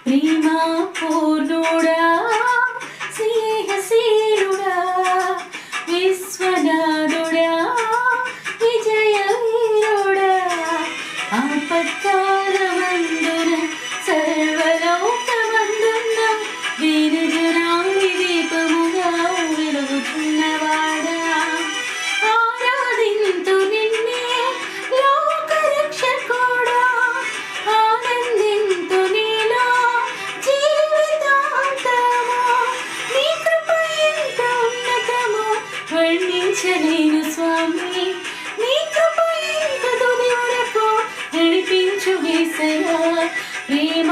ప్రేమా పూర్ణుడా స్నేహశీలుడా విశ్వనాథుడా విజయవీరుడా ఆపత్కాలమందున సర్వలోకమందున దీనజనాంగి దీపముగా వెలుగుతున్నవాడా ఆరాధింతు నిన్నే లోకరక్షకుడా ఆనందింతు నీలో జీవితాంతము నీ కృప ఎంత ఉన్నతమో వర్ణించలేను స్వామి నీ కృప ఎంత తుది వరకు నడిపించు యేసయ్యా ప్రేమ